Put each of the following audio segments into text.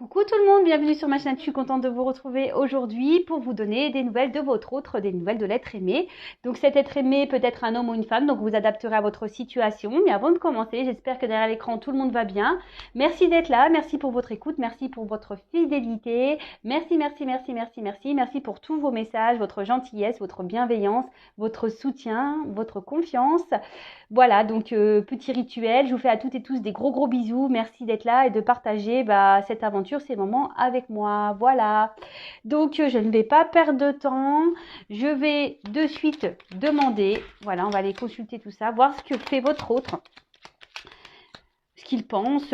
Coucou tout le monde, bienvenue sur ma chaîne. Je suis contente de vous retrouver aujourd'hui pour vous donner des nouvelles de votre autre, des nouvelles de l'être aimé. Donc cet être aimé peut être un homme ou une femme, donc vous adapterez à votre situation. Mais avant de commencer, j'espère que derrière l'écran tout le monde va bien. Merci d'être là, merci pour votre écoute, merci pour votre fidélité. Merci pour tous vos messages, votre gentillesse, votre bienveillance, votre soutien, votre confiance. Voilà, donc petit rituel, je vous fais à toutes et tous des gros bisous, merci d'être là et de partager cette aventure, ces moments avec moi, voilà. Donc je ne vais pas perdre de temps, je vais de suite demander, voilà, on va aller consulter tout ça, voir ce que fait votre autre, ce qu'il pense,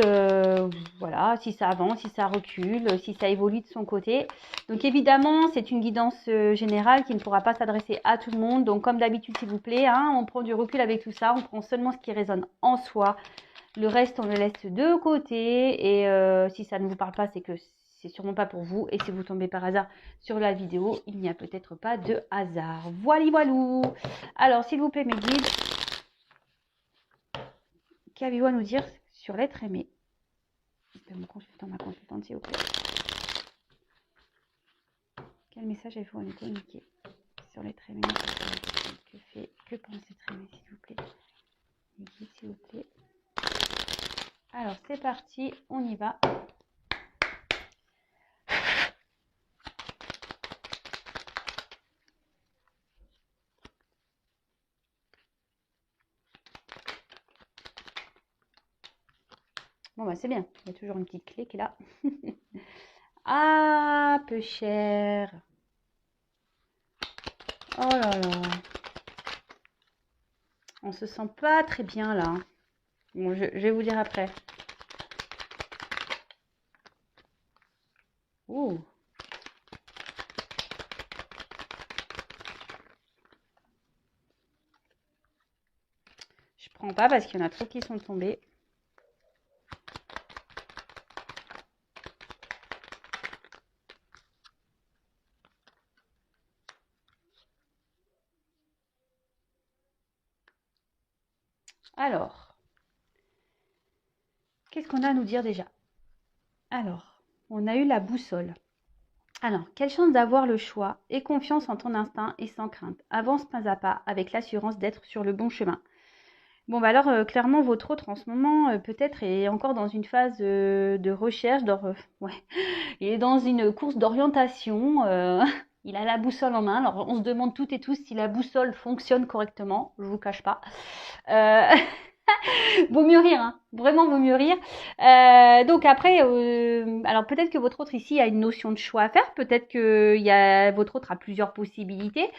voilà, si ça avance, si ça recule, si ça évolue de son côté. Donc évidemment, c'est une guidance générale qui ne pourra pas s'adresser à tout le monde. Donc comme d'habitude, s'il vous plaît, hein, on prend du recul avec tout ça, on prend seulement ce qui résonne en soi. Le reste, on le laisse de côté. Et si ça ne vous parle pas, c'est que c'est sûrement pas pour vous. Et si vous tombez par hasard sur la vidéo, il n'y a peut-être pas de hasard. Voilou. Alors, s'il vous plaît, mes guides, qu'avez-vous à nous dire sur l'être aimé de mon consultant, ma consultante, s'il vous plaît? Quel message avez-vous à nous communiquer sur l'être aimé? Que pense l'être aimé, s'il vous plaît? S'il vous plaît. Alors, c'est parti, on y va. Bon, bah, c'est bien. Il y a toujours une petite clé qui est là. Ah, peu cher. Oh là là. On se sent pas très bien là. Bon, je vais vous dire après. Ouh. Je prends pas parce qu'il y en a trop qui sont tombés. Alors, qu'est-ce qu'on a à nous dire déjà? Alors, on a eu la boussole. Alors, quelle chance d'avoir le choix et confiance en ton instinct et sans crainte. Avance pas à pas avec l'assurance d'être sur le bon chemin. Bon, bah alors, clairement, votre autre en ce moment, peut-être, est encore dans une phase de recherche. Ouais. Il est dans une course d'orientation. Il a la boussole en main. Alors, on se demande toutes et tous si la boussole fonctionne correctement. Je vous cache pas. Vaut mieux rire, hein. Vraiment vaut mieux rire. Donc après, alors peut-être que votre autre ici a une notion de choix à faire. Peut-être que votre autre a plusieurs possibilités.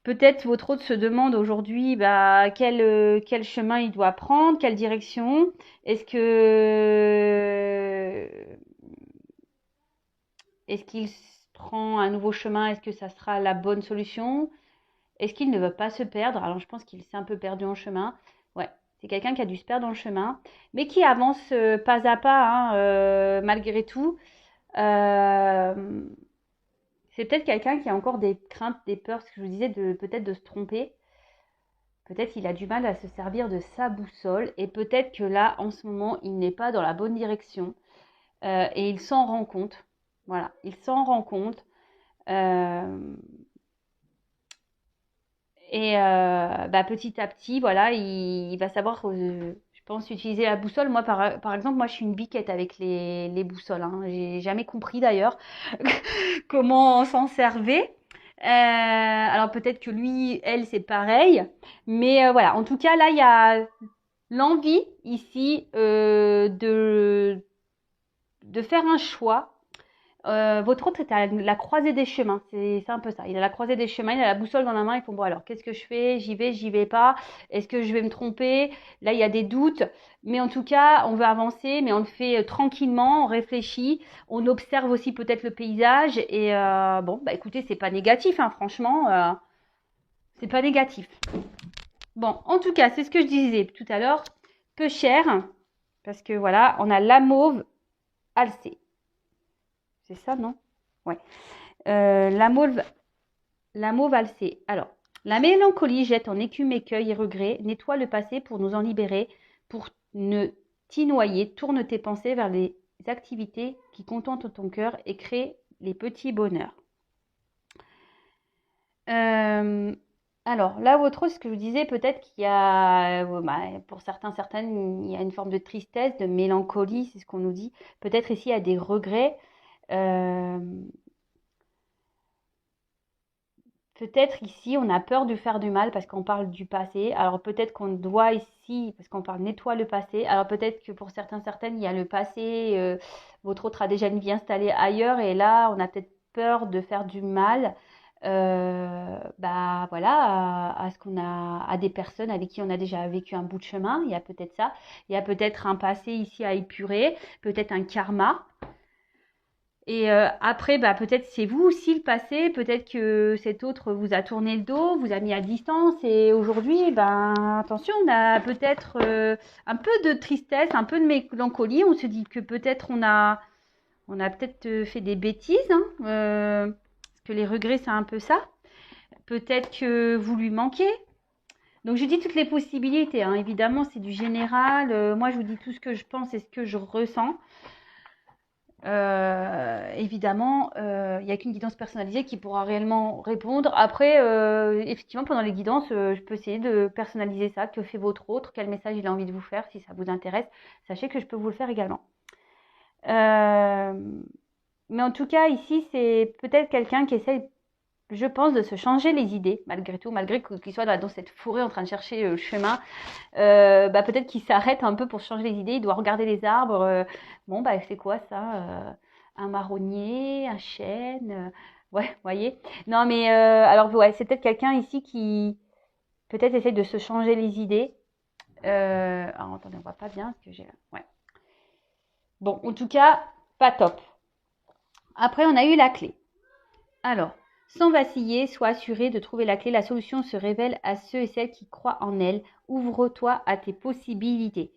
Peut-être votre autre se demande aujourd'hui quel chemin il doit prendre, quelle direction. Est-ce qu'il prend un nouveau chemin? Est-ce que ça sera la bonne solution? Est-ce qu'il ne veut pas se perdre? Alors je pense qu'il s'est un peu perdu en chemin. Ouais, c'est quelqu'un qui a dû se perdre dans le chemin, mais qui avance pas à pas, hein, malgré tout. C'est peut-être quelqu'un qui a encore des craintes, des peurs, ce que je vous disais, peut-être de se tromper. Peut-être qu'il a du mal à se servir de sa boussole et peut-être que là, en ce moment, il n'est pas dans la bonne direction et il s'en rend compte. Voilà, il s'en rend compte. Petit à petit, voilà, il va savoir, je pense, utiliser la boussole. Moi, par exemple, moi, je suis une biquette avec les boussoles. Hein. J'ai jamais compris d'ailleurs comment on s'en servait. Alors peut-être que lui, elle, c'est pareil. Mais voilà, en tout cas, là, il y a l'envie ici de faire un choix. Votre autre est à la croisée des chemins, c'est un peu ça. Il a la croisée des chemins, il a la boussole dans la main, il faut bon alors qu'est-ce que je fais? J'y vais pas? Est-ce que je vais me tromper? Là il y a des doutes, mais en tout cas on veut avancer, mais on le fait tranquillement, on réfléchit, on observe aussi peut-être le paysage et écoutez c'est pas négatif, hein, franchement, c'est pas négatif. Bon en tout cas c'est ce que je disais tout à l'heure, peu cher parce que voilà on a la mauve alcée. C'est ça, non? Ouais. La mauve alcée. Alors, la mélancolie jette en écume écueil et regret, nettoie le passé pour nous en libérer, pour ne t'y noyer, tourne tes pensées vers les activités qui contentent ton cœur et créent les petits bonheurs. Alors, là, votre autre, ce que je vous disais, peut-être qu'il y a, pour certaines, il y a une forme de tristesse, de mélancolie, c'est ce qu'on nous dit. Peut-être ici, il y a des regrets. Euh, Peut-être ici, on a peur de faire du mal parce qu'on parle du passé. Alors peut-être qu'on doit ici, parce qu'on parle nettoie le passé. Alors peut-être que pour certaines, il y a le passé, votre autre a déjà une vie installée ailleurs et là, on a peut-être peur de faire du mal. Bah voilà, à ce qu'on a, à des personnes avec qui on a déjà vécu un bout de chemin. Il y a peut-être ça. Il y a peut-être un passé ici à épurer, peut-être un karma. Et après, bah, peut-être c'est vous aussi le passé, peut-être que cet autre vous a tourné le dos, vous a mis à distance et aujourd'hui, ben, attention, on a peut-être un peu de tristesse, un peu de mélancolie. On se dit que peut-être on a peut-être fait des bêtises, hein, parce que les regrets, c'est un peu ça. Peut-être que vous lui manquez. Donc je dis toutes les possibilités, hein. Évidemment, c'est du général. Moi, je vous dis tout ce que je pense et ce que je ressens. Évidemment, il n'y a qu'une guidance personnalisée qui pourra réellement répondre. Après, effectivement, pendant les guidances, je peux essayer de personnaliser ça. Que fait votre autre? Quel message il a envie de vous faire? Si ça vous intéresse, sachez que je peux vous le faire également. Mais en tout cas, ici, c'est peut-être quelqu'un qui essaye, je pense, de se changer les idées, malgré tout, malgré qu'il soit dans cette forêt en train de chercher le chemin. Bah, peut-être qu'il s'arrête un peu pour changer les idées, il doit regarder les arbres. Bon, bah, c'est quoi ça? Un marronnier, un chêne, ouais, voyez. Non, mais alors, ouais, c'est peut-être quelqu'un ici qui peut-être essaie de se changer les idées. Alors, attendez, on voit pas bien ce que j'ai là. Ouais. Bon, en tout cas, pas top. Après, on a eu la clé. Alors, sans vaciller, sois assuré de trouver la clé. La solution se révèle à ceux et celles qui croient en elle. Ouvre-toi à tes possibilités.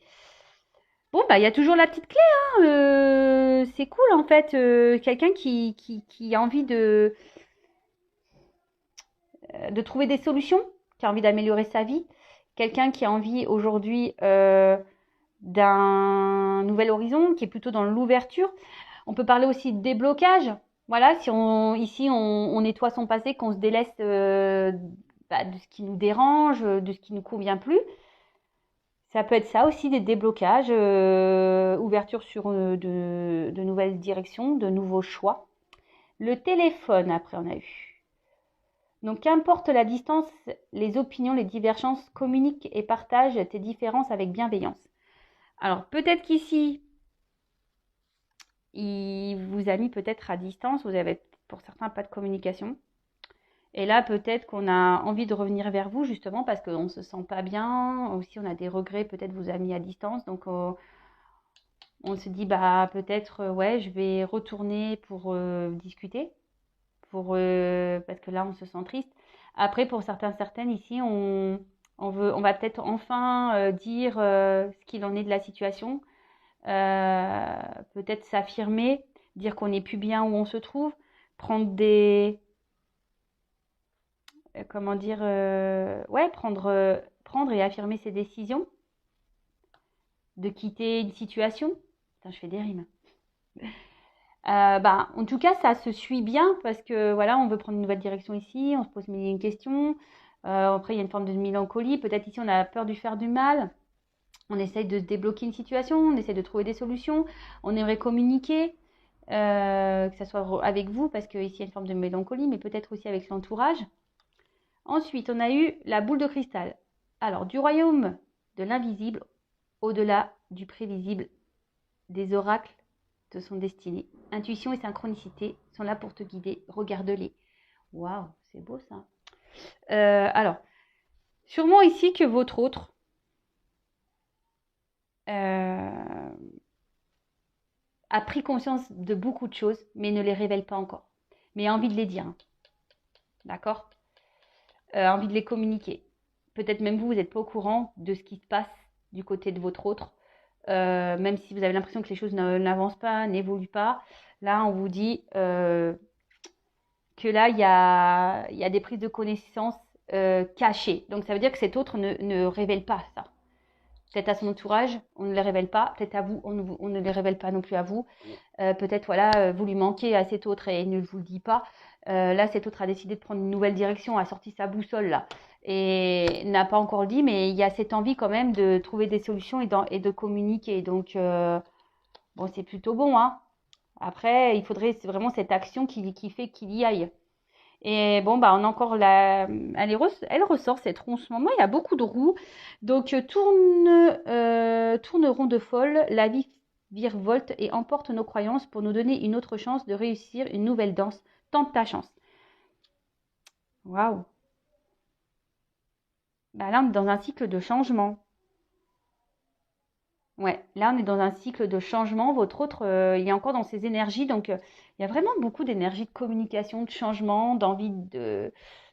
Bon, bah, il y a toujours la petite clé, hein. C'est cool, en fait. Quelqu'un qui a envie de trouver des solutions, qui a envie d'améliorer sa vie. Quelqu'un qui a envie aujourd'hui d'un nouvel horizon, qui est plutôt dans l'ouverture. On peut parler aussi de déblocage. Voilà, si ici on nettoie son passé, qu'on se délaisse de ce qui nous dérange, de ce qui ne nous convient plus. Ça peut être ça aussi, des déblocages, ouverture sur de nouvelles directions, de nouveaux choix. Le téléphone, après, on a eu. Donc, qu'importe la distance, les opinions, les divergences, communique et partage tes différences avec bienveillance. Alors, peut-être qu'ici, il vous a mis peut-être à distance, vous avez pour certains pas de communication. Et là, peut-être qu'on a envie de revenir vers vous, justement, parce qu'on ne se sent pas bien. Aussi, on a des regrets, peut-être vous a mis à distance. Donc, on se dit, bah, peut-être, ouais, je vais retourner pour discuter. Parce que là, on se sent triste. Après, pour certaines ici, on va peut-être enfin dire ce qu'il en est de la situation. Peut-être s'affirmer, dire qu'on n'est plus bien où on se trouve, prendre des comment dire, ouais, prendre et affirmer ses décisions, de quitter une situation. Putain, je fais des rimes. Bah, en tout cas, ça se suit bien parce que voilà, on veut prendre une nouvelle direction ici, on se pose mille et une questions. Après, il y a une forme de mélancolie. Peut-être ici, on a peur de faire du mal. On essaye de débloquer une situation, on essaye de trouver des solutions. On aimerait communiquer, que ce soit avec vous, parce qu'ici, il y a une forme de mélancolie, mais peut-être aussi avec l'entourage. Ensuite, on a eu la boule de cristal. Alors, du royaume de l'invisible, au-delà du prévisible, des oracles te sont destinés. Intuition et synchronicité sont là pour te guider. Regarde-les. Waouh, c'est beau ça. Alors, sûrement ici que votre autre a pris conscience de beaucoup de choses, mais ne les révèle pas encore. Mais a envie de les dire. Hein. D'accord envie de les communiquer. Peut-être même vous n'êtes pas au courant de ce qui se passe du côté de votre autre. Même si vous avez l'impression que les choses n'avancent pas, n'évoluent pas. Là, on vous dit que là, il y a des prises de connaissances cachées. Donc, ça veut dire que cet autre ne révèle pas ça. peut-être à son entourage, on ne les révèle pas. Peut-être à vous, on ne les révèle pas non plus à vous. Peut-être, voilà, vous lui manquez à cet autre et il ne vous le dit pas. Là, cet autre a décidé de prendre une nouvelle direction, a sorti sa boussole là et n'a pas encore dit, mais il y a cette envie quand même de trouver des solutions et de communiquer. Donc, bon, c'est plutôt bon, hein. Après, il faudrait vraiment cette action qui fait qu'il y aille. Et bon, bah, on a encore elle ressort cette roue en ce moment. Il y a beaucoup de roues. Donc, tourne rond de folle. La vie virevolte et emporte nos croyances pour nous donner une autre chance de réussir une nouvelle danse. Tente ta chance. Waouh. Bah, là, on est dans un cycle de changement. Ouais, là, on est dans un cycle de changement. Votre autre, il est encore dans ses énergies. Donc, il y a vraiment beaucoup d'énergie de communication, de changement, d'envie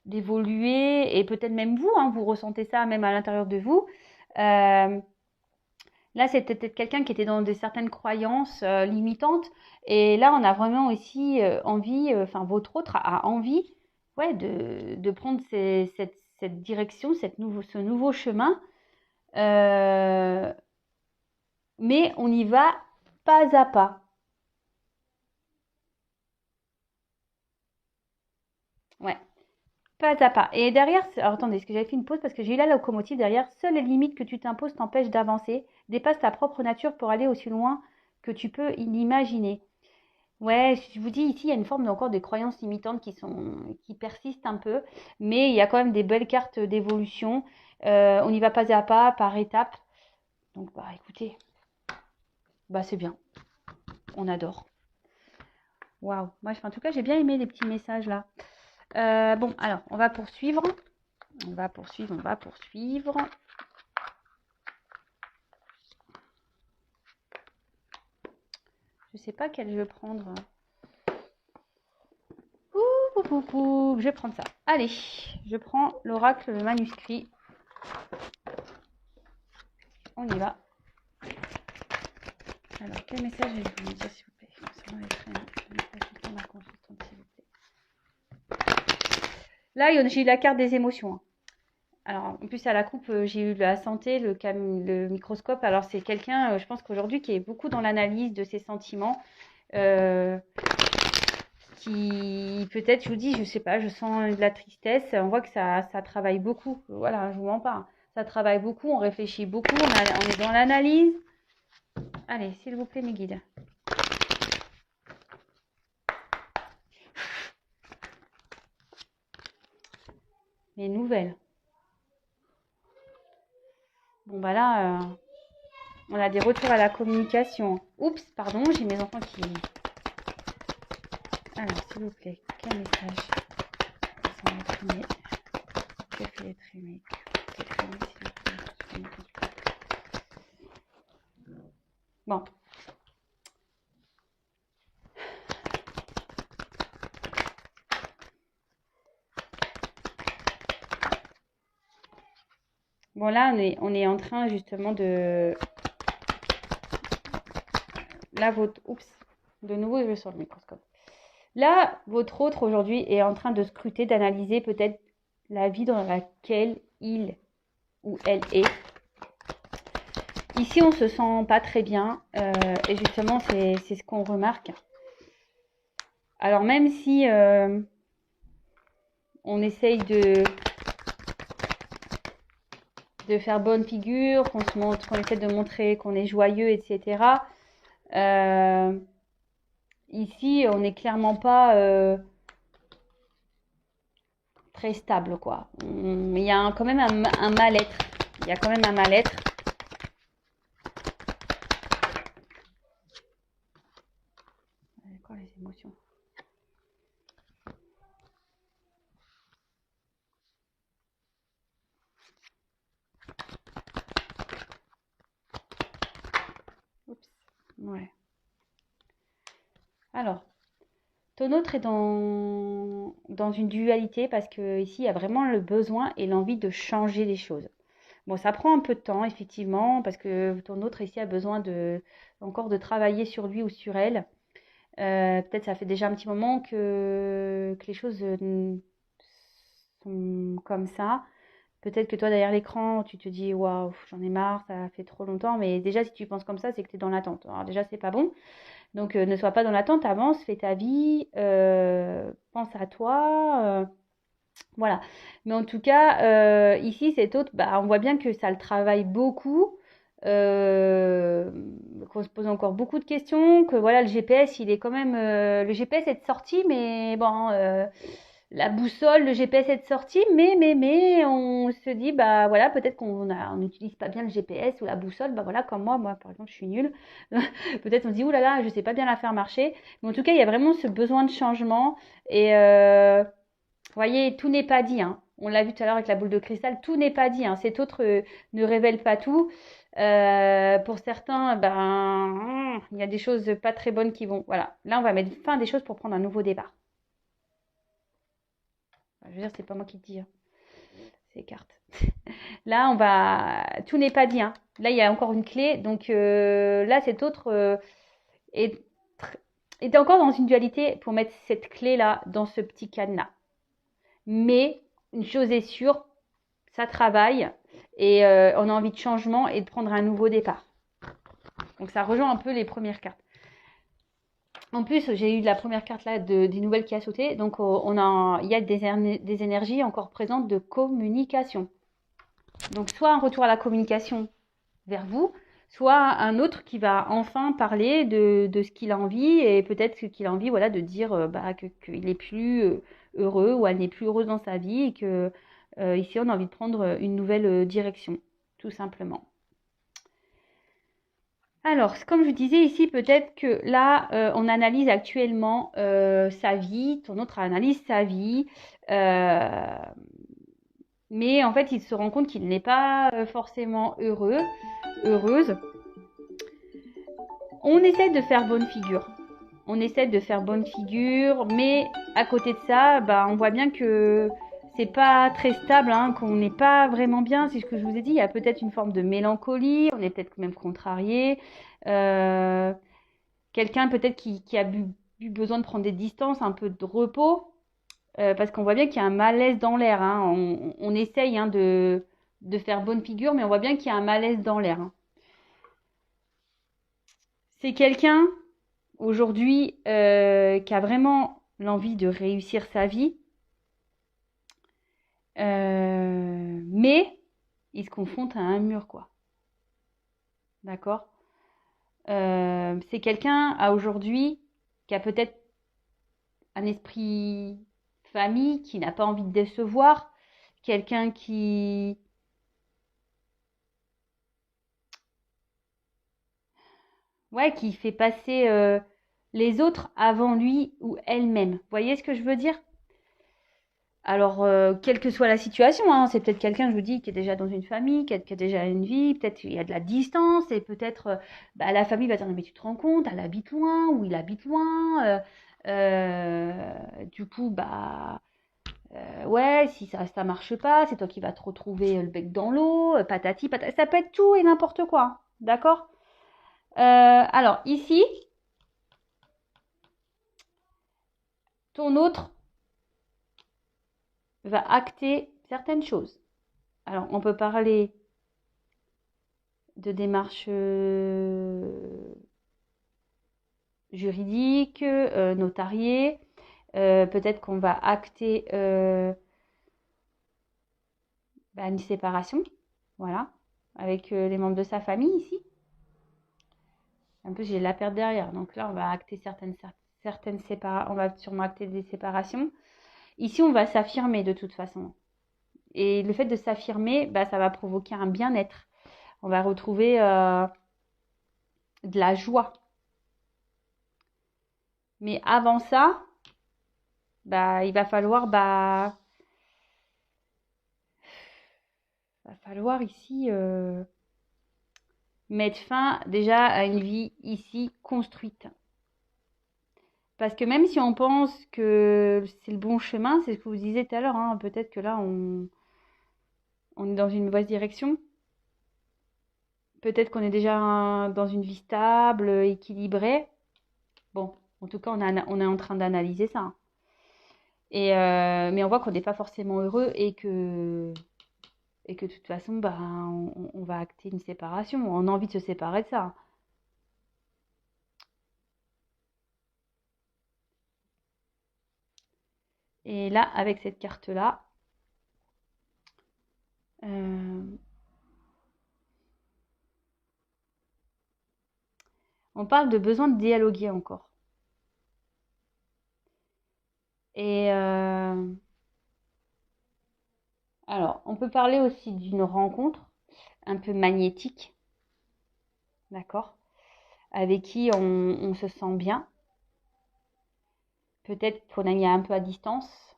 d'évoluer. Et peut-être même vous, hein, vous ressentez ça même à l'intérieur de vous. Euh, Là, c'était peut-être quelqu'un qui était dans certaines croyances limitantes. Et là, on a vraiment aussi envie, enfin, votre autre a envie, ouais, de prendre cette direction, ce nouveau chemin. Euh, mais on y va pas à pas. Ouais, pas à pas. Et derrière, alors attendez, est-ce que j'avais fait une pause parce que j'ai eu la locomotive derrière. Seules les limites que tu t'imposes t'empêchent d'avancer. Dépasse ta propre nature pour aller aussi loin que tu peux l'imaginer. Ouais, je vous dis ici, il y a une forme encore de croyances limitantes qui persistent un peu, mais il y a quand même des belles cartes d'évolution. On y va pas à pas, par étapes. Donc, bah, écoutez, bah, c'est bien. On adore. Waouh. Moi, en tout cas, j'ai bien aimé les petits messages là. Bon, alors, on va poursuivre. On va poursuivre, on va poursuivre. Je sais pas quel je vais prendre. Je vais prendre ça. Allez, je prends l'oracle, le manuscrit. On y va. Alors, quel message vais-je vous dire, s'il vous plaît, concernant les traînées, ma consultante, s'il vous plaît. Là, j'ai eu la carte des émotions. Alors, en plus, à la coupe, j'ai eu la santé, le microscope. Alors, c'est quelqu'un, je pense qu'aujourd'hui, qui est beaucoup dans l'analyse de ses sentiments. Qui, peut-être, je vous dis, je sais pas, je sens de la tristesse. On voit que ça travaille beaucoup. Voilà, je vous mens pas. Ça travaille beaucoup, on réfléchit beaucoup, on est dans l'analyse. Allez, s'il vous plaît, mes guides. Les nouvelles. Bon, bah là, on a des retours à la communication. Oups, pardon, j'ai mes enfants qui... Alors, s'il vous plaît, quel message sont être aimés? Que fait être aimé? Être aimé, s'il vous plaît. Bon. Bon, là, on est en train justement de... Là, votre... Oups, de nouveau, je vais sur le microscope. Là, votre autre aujourd'hui est en train de scruter, d'analyser peut-être la vie dans laquelle il ou elle est. Ici, on se sent pas très bien et justement, c'est ce qu'on remarque. Alors, même si on essaye de faire bonne figure, qu'on essaie de montrer qu'on est joyeux, etc. Ici, on n'est clairement pas très stable, quoi. Il y a quand même un mal-être. Il y a quand même un mal-être. Quoi, les émotions? Oups. Ouais. Alors, ton autre est dans une dualité parce que ici, il y a vraiment le besoin et l'envie de changer les choses. Bon, ça prend un peu de temps, effectivement, parce que ton autre ici a besoin encore de travailler sur lui ou sur elle. Peut-être ça fait déjà un petit moment que les choses sont comme ça. Peut-être que toi, derrière l'écran, tu te dis, waouh, j'en ai marre, ça fait trop longtemps. Mais déjà, si tu penses comme ça, c'est que tu es dans l'attente. Alors déjà, c'est pas bon. Donc, ne sois pas dans l'attente, avance, fais ta vie, pense à toi. Voilà. Mais en tout cas, ici, cet autre, bah, on voit bien que ça le travaille beaucoup, euh, qu'on se pose encore beaucoup de questions, que voilà, le GPS, il est quand même. Le GPS est sorti, mais bon, la boussole, le GPS est sorti, mais, on se dit, bah voilà, peut-être on n'utilise pas bien le GPS ou la boussole, bah voilà, comme moi, par exemple, je suis nulle. Peut-être on se dit, oulala, là là, je sais pas bien la faire marcher. Mais en tout cas, il y a vraiment ce besoin de changement. Et vous voyez, tout n'est pas dit, hein. On l'a vu tout à l'heure avec la boule de cristal, tout n'est pas dit, hein. Cet autre ne révèle pas tout. Pour certains, ben, il y a des choses pas très bonnes qui vont. Voilà. Là, on va mettre fin à des choses pour prendre un nouveau départ. Je veux dire, c'est pas moi qui te dis, hein. Ces cartes. Là, on va. Tout n'est pas dit, hein. Là, il y a encore une clé. Donc là, cet autre est, est encore dans une dualité pour mettre cette clé-là dans ce petit cadenas. Mais une chose est sûre, ça travaille et on a envie de changement et de prendre un nouveau départ. Donc ça rejoint un peu les premières cartes. En plus, j'ai eu la première carte là des nouvelles qui a sauté. Donc il y a des énergies encore présentes de communication. Donc soit un retour à la communication vers vous, soit un autre qui va enfin parler de ce qu'il a envie et peut-être qu'il a envie, voilà, de dire qu'il est plus heureux ou elle n'est plus heureuse dans sa vie et que ici on a envie de prendre une nouvelle direction, tout simplement. Alors, comme je disais ici, peut-être que là, on analyse actuellement sa vie, ton autre analyse sa vie, mais en fait, il se rend compte qu'il n'est pas forcément heureuse. On essaie de faire bonne figure. Mais à côté de ça, bah, on voit bien que c'est pas très stable, hein, qu'on n'est pas vraiment bien. C'est ce que je vous ai dit. Il y a peut-être une forme de mélancolie. On est peut-être même contrarié. Quelqu'un peut-être qui a eu besoin de prendre des distances, un peu de repos, parce qu'on voit bien qu'il y a un malaise dans l'air, hein. On essaye, hein, de faire bonne figure, mais on voit bien qu'il y a un malaise dans l'air, hein. C'est quelqu'un aujourd'hui qui a vraiment l'envie de réussir sa vie, mais il se confronte à un mur, quoi. D'accord. C'est quelqu'un à aujourd'hui qui a peut-être un esprit famille, qui n'a pas envie de décevoir, quelqu'un qui fait passer les autres avant lui ou elle-même. Vous voyez ce que je veux dire? Alors, quelle que soit la situation, hein, c'est peut-être quelqu'un, je vous dis, qui est déjà dans une famille, qui a déjà une vie, peut-être qu'il y a de la distance, et peut-être la famille va dire, mais tu te rends compte, elle habite loin, ou il habite loin, du coup, ouais, si ça marche pas, c'est toi qui vas te retrouver le bec dans l'eau, patati, patati, ça peut être tout et n'importe quoi, hein, d'accord? Alors, ici, ton autre va acter certaines choses. Alors, on peut parler de démarches juridiques, notariées. Peut-être qu'on va acter une séparation, voilà, avec les membres de sa famille ici. En plus, j'ai la perte derrière, donc là, on va acter certaines séparations. On va sûrement acter des séparations. Ici, on va s'affirmer de toute façon. Et le fait de s'affirmer, ça va provoquer un bien-être. On va retrouver de la joie. Mais avant ça, il va falloir ici mettre fin déjà à une vie ici construite. Parce que même si on pense que c'est le bon chemin, c'est ce que vous disiez tout à l'heure, hein, peut-être que là, on est dans une mauvaise direction. Peut-être qu'on est déjà dans une vie stable, équilibrée. Bon, en tout cas, on est en train d'analyser ça, hein. Mais on voit qu'on n'est pas forcément heureux et que et que de toute façon, bah, on va acter une séparation. On a envie de se séparer de ça. Et là, avec cette carte-là, on parle de besoin de dialoguer encore. Et alors, on peut parler aussi d'une rencontre un peu magnétique, d'accord, avec qui on se sent bien. Peut-être qu'on a mis un peu à distance.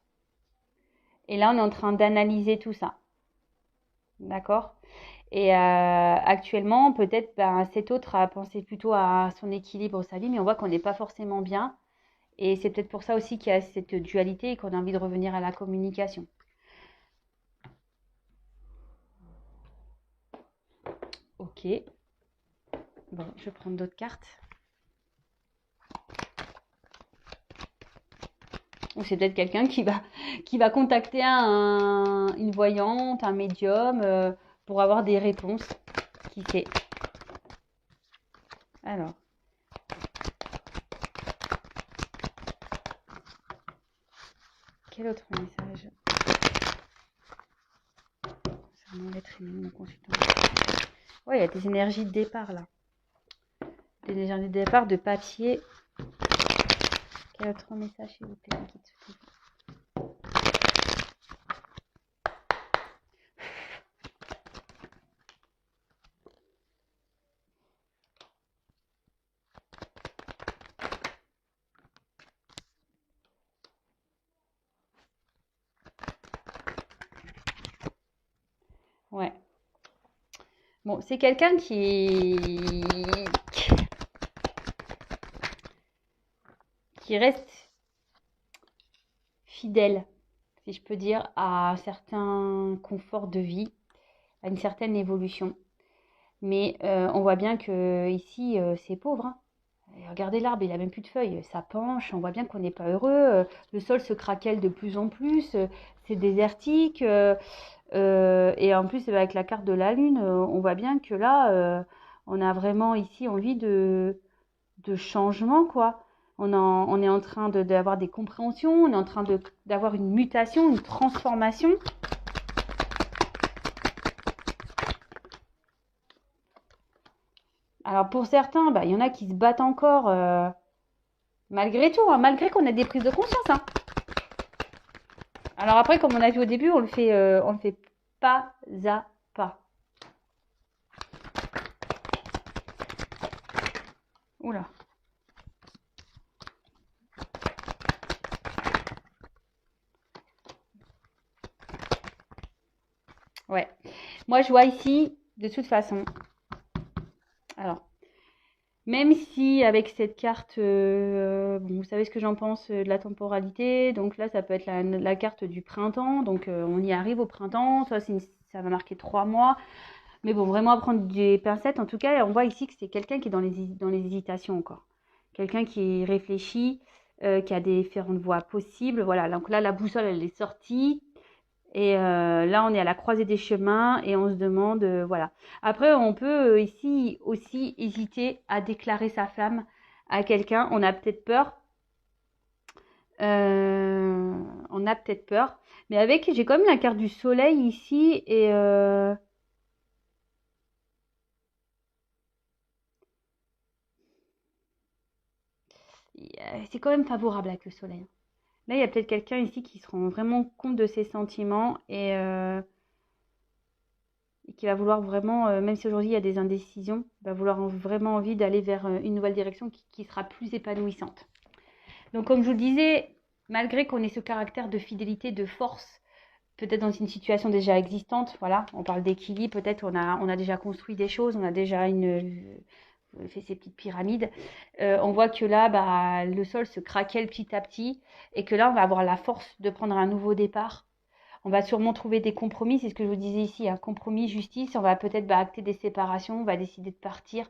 Et là, on est en train d'analyser tout ça, d'accord. Et actuellement, peut-être cet autre a pensé plutôt à son équilibre, sa vie, mais on voit qu'on n'est pas forcément bien. Et c'est peut-être pour ça aussi qu'il y a cette dualité et qu'on a envie de revenir à la communication. Ok. Bon, je vais prendre d'autres cartes. Ou c'est peut-être quelqu'un qui va contacter une voyante, un médium, pour avoir des réponses. Qui sait? Alors. Quel autre message concernant l'être aimé de mon consultant? Ouais, il y a des énergies de départ là. Des énergies de départ de papier. Quel autre message, s'il vous plaît, Ouais. Bon, c'est quelqu'un qui reste fidèle, si je peux dire, à un certain confort de vie, à une certaine évolution. Mais on voit bien que ici, c'est pauvre, hein. Et regardez l'arbre, il a même plus de feuilles, ça penche, on voit bien qu'on n'est pas heureux, le sol se craquelle de plus en plus, c'est désertique, et en plus avec la carte de la lune, on voit bien que là, on a vraiment ici envie de changement, quoi. On est en train d'avoir des compréhensions, on est en train d'avoir une mutation, une transformation. Alors pour certains, il y en a qui se battent encore malgré tout, hein, malgré qu'on a des prises de conscience, hein. Alors après, comme on a vu au début, on le fait pas à pas. Oula. Ouais. Moi, je vois ici, de toute façon. Alors, même si avec cette carte, bon, vous savez ce que j'en pense de la temporalité. Donc là, ça peut être la carte du printemps. Donc on y arrive au printemps. Ça va marquer 3 mois. Mais bon, vraiment à prendre des pincettes. En tout cas, on voit ici que c'est quelqu'un qui est dans les hésitations encore. Quelqu'un qui réfléchit, qui a différentes voies possibles. Voilà, donc là, la boussole, elle est sortie. Et là, on est à la croisée des chemins et on se demande, voilà. Après, on peut ici aussi hésiter à déclarer sa flamme à quelqu'un. On a peut-être peur. On a peut-être peur. Mais j'ai quand même la carte du soleil ici et c'est quand même favorable avec le soleil. Là, il y a peut-être quelqu'un ici qui se rend vraiment compte de ses sentiments et qui va vouloir vraiment, même si aujourd'hui il y a des indécisions, va vouloir vraiment envie d'aller vers une nouvelle direction qui sera plus épanouissante. Donc comme je vous le disais, malgré qu'on ait ce caractère de fidélité, de force, peut-être dans une situation déjà existante, voilà, on parle d'équilibre, peut-être on a déjà construit des choses, on a déjà fait ces petites pyramides. On voit que là, le sol se craquelle petit à petit et que là, on va avoir la force de prendre un nouveau départ. On va sûrement trouver des compromis, c'est ce que je vous disais ici, un compromis, justice. On va peut-être acter des séparations, on va décider de partir.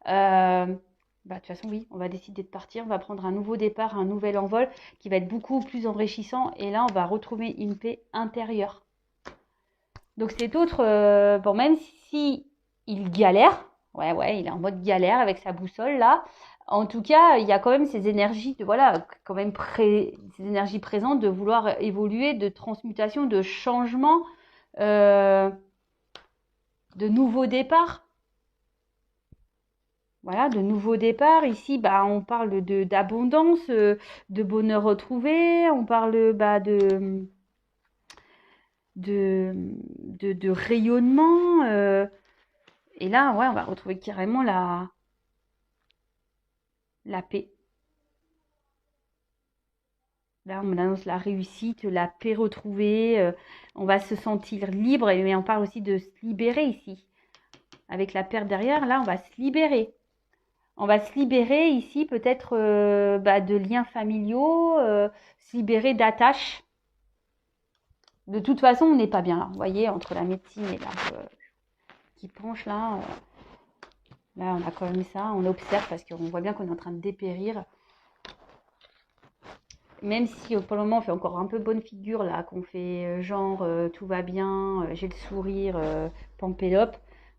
De toute façon, oui, on va décider de partir, on va prendre un nouveau départ, un nouvel envol qui va être beaucoup plus enrichissant. Et là, on va retrouver une paix intérieure. Donc cet autre, bon, même si il galère, ouais, il est en mode galère avec sa boussole là. En tout cas, il y a quand même ces énergies de voilà, quand même ces énergies présentes de vouloir évoluer, de transmutation, de changement, euh, de nouveau départ. Voilà, de nouveaux départs. Ici, bah, on parle de d'abondance, de bonheur retrouvé. On parle bah, de rayonnement. Et là, ouais, on va retrouver carrément la paix. Là, on annonce la réussite, la paix retrouvée. On va se sentir libre, mais on parle aussi de se libérer ici. Avec la paire derrière, là, on va se libérer. On va se libérer ici peut-être bah, de liens familiaux, se libérer d'attaches. De toute façon, on n'est pas bien là. Vous voyez, entre la médecine et l'arbre qui penche là, là, on a quand même ça. On observe parce qu'on voit bien qu'on est en train de dépérir. Même si pour le moment, on fait encore un peu bonne figure là, qu'on fait genre tout va bien, j'ai le sourire, pampélope.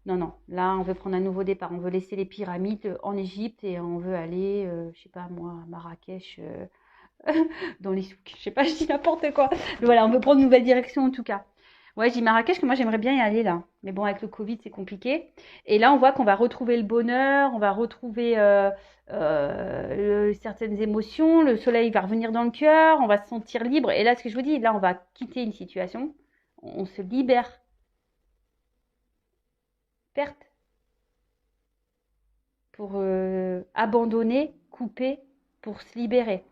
Non, non, là, on veut prendre un nouveau départ. On veut laisser les pyramides en Égypte et on veut aller, je sais pas moi, à Marrakech, dans les souks. Je sais pas, je dis n'importe quoi. Mais voilà, on veut prendre une nouvelle direction en tout cas. Ouais, je dis Marrakech, que moi j'aimerais bien y aller là. Mais bon, avec le Covid, c'est compliqué. Et là, on voit qu'on va retrouver le bonheur, on va retrouver certaines émotions, le soleil va revenir dans le cœur, on va se sentir libre. Et là, ce que je vous dis, là, on va quitter une situation, on se libère. Perte pour abandonner, couper, pour se libérer.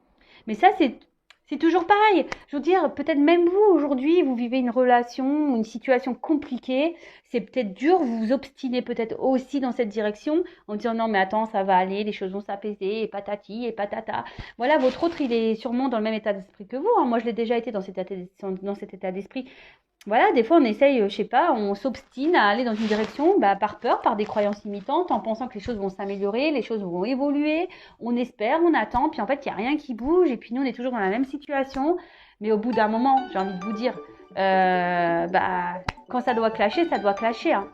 Mais ça, c'est toujours pareil. Je veux dire, peut-être même vous, aujourd'hui, vous vivez une relation, une situation compliquée. C'est peut-être dur, vous vous obstinez peut-être aussi dans cette direction en disant non, mais attends, ça va aller, les choses vont s'apaiser, et patati, et patata. Voilà, votre autre, il est sûrement dans le même état d'esprit que vous. Hein. Moi, je l'ai déjà été dans cet état d'esprit. Voilà, des fois on essaye, je sais pas, on s'obstine à aller dans une direction bah, par peur, par des croyances limitantes, en pensant que les choses vont s'améliorer, les choses vont évoluer, on espère, on attend, puis en fait il n'y a rien qui bouge, et puis nous on est toujours dans la même situation, mais au bout d'un moment, j'ai envie de vous dire, bah, quand ça doit clasher, ça doit clasher. Hein.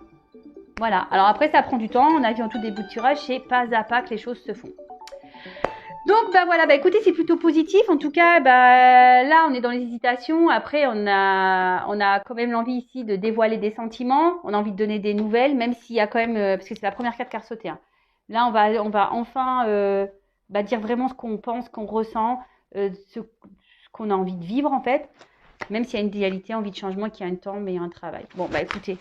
Voilà, alors après ça prend du temps, on a vu en tout début de tirage, c'est pas à pas que les choses se font. Donc bah voilà, bah écoutez, c'est plutôt positif. En tout cas, bah là, on est dans les hésitations. Après, on a quand même l'envie ici de dévoiler des sentiments. On a envie de donner des nouvelles, même s'il y a quand même, parce que c'est la première carte qui a sauté. Hein. Là, on va enfin bah, dire vraiment ce qu'on pense, qu'on ressent, ce qu'on a envie de vivre en fait. Même s'il y a une dualité, envie de changement, qu'il y a un temps, mais il y a un travail. Bon bah écoutez.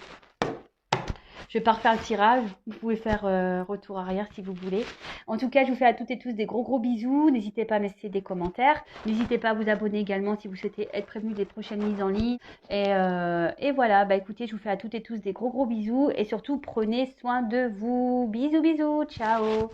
Je vais pas refaire le tirage. Vous pouvez faire retour arrière si vous voulez. En tout cas, je vous fais à toutes et tous des gros bisous. N'hésitez pas à me laisser des commentaires. N'hésitez pas à vous abonner également si vous souhaitez être prévenu des prochaines mises en ligne. Et voilà, bah écoutez, je vous fais à toutes et tous des gros bisous. Et surtout, prenez soin de vous. Bisous, bisous. Ciao.